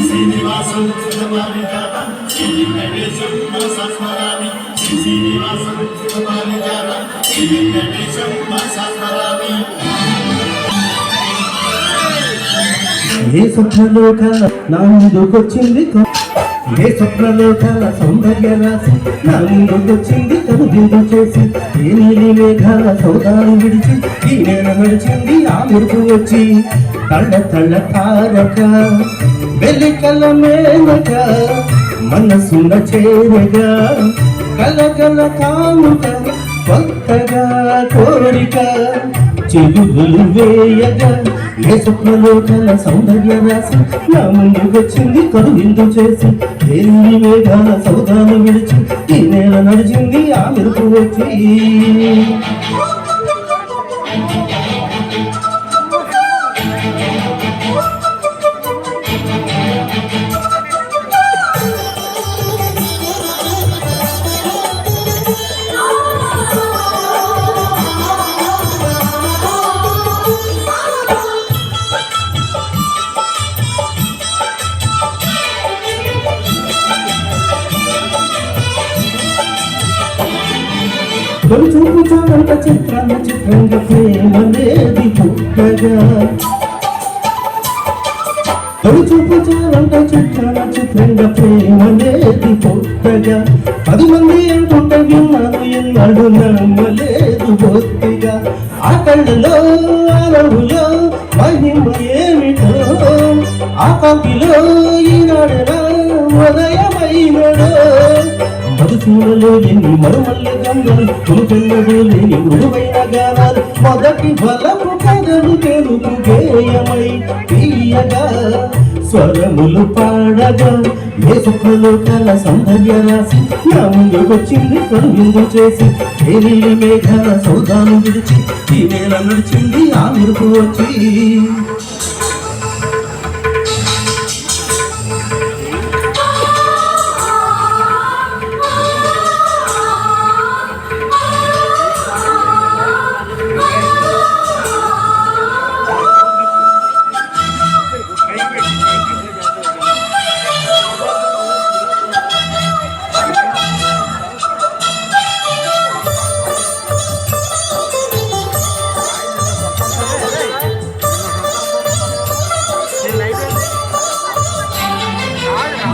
శ్రీనివాసం సుఖమాని జాత శ్రీ వెంకటేశం మనసాస్మరామి శ్రీనివాసం సుఖమాని జాత శ్రీ వెంకటేశం మనసాస్మరామి. ఏ స్వప్నలోక నా ముందుకొచ్చింది, ఏ స్వప్నలోకాల సౌందర్య రాసి నా ముందుకొచ్చింది, కనువిందు చేసి ఏ నీలి మేఘాల సౌదాలు విడిచి ఈ నేల నడిచింది ఆ మెరుపు వచ్చి తళ్ళ తళ్ళ తారక వెలికల మేనక మనసున్న చేరగా కలగల కానుక కొత్తగా కోరిక చిలుగులు వేయగా ఏ స్వప్నలోకాల సౌందర్య రాసి నా ముందుకొచ్చింది, కనువిందు చేసి ఏ నీలి మేఘాల సౌదాలు విడిచి ఈ నేల నడిచింది ఆ మెరుపు వచ్చి. చూపు చాలంట చిత్రంగా ప్రేమనేది పుట్టగా, చూపు చాలంట చిత్రంగా ప్రేమనేది పుట్టగా 10 మంది అంటుంటే విన్నాను ఎన్నాడు నమ్మలేదు బొత్తిగా. ఆ కళ్ళలో అరవులో మహిమ ఏమిటో, ఆ కాంతిలో ఈనాడనా ఉదయమైనడో. మధుసూలలో ఎన్ని మరుమల్ల గంగలు కొనుకెన్నడూ లేని మృదువైన గానాలు మొదటి బలపు కథలు తెలుగు గేయమై తీయగా స్వరములు పాడగా ఏ స్వప్నలోకాల సౌందర్య రాసి నా ముందుకొచ్చింది, కనువిందు చేసి ఏ నీలి మేఘాల సౌదాలు విడిచి ఈ నేల నడిచింది ఆ మెరుపు వచ్చి.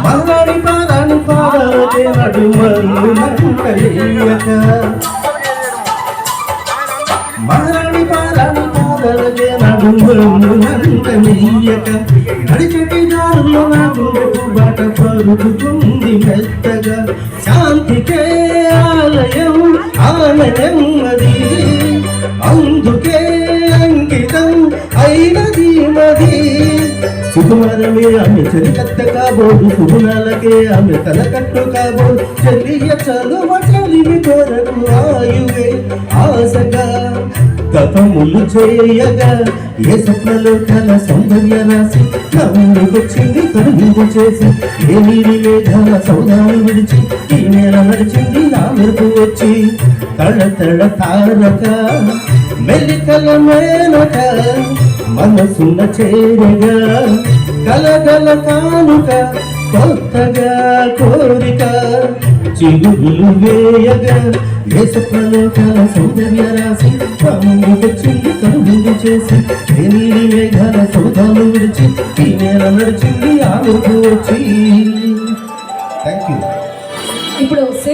మరణి పారాని పారాలే నడుమను నంటలీయక, మరణి పారాని పారాలే నడుమను నంటలీయక నడిచెటి దారులో నా గుండెకు బాట పరుగుతుంది మెత్తగా. శాంతికే ఆలయం ఆలయం అది, అందుకే అంకితం అయినది మది. సుకుమారమే ఆమె చరికత్త కాబోదు, సుగుణాలకే ఆమె తలకట్టు కాబోదు. చెల్లియ చలువ చలివి కొరకు ఆయువే ఆశగా తపములు చేయగా ఏ స్వప్నలోకాల సౌందర్య రాసి నా ముందుకొచ్చింది, కనువిందు చేసి ఏ నీలి మేఘాల సౌదాలు విడిచి ఈ నేల నడిచింది నా మెరుపు వచ్చి. తళ తళ తారక మెలికల మేనక మనసున్న చేరగా కలగల కానుక కొత్తగా కోరిక చిలుగులు వేయగా ఏ స్వప్నలోకాల సౌందర్య రాసి నా ముందుకొచ్చింది, కనువిందు చేసి ఏ నీలి మేఘాల సౌదాలు విడిచి ఈ నేల నడిచింది ఆ మెరుపు వచ్చి. Thank you. ఇప్పుడు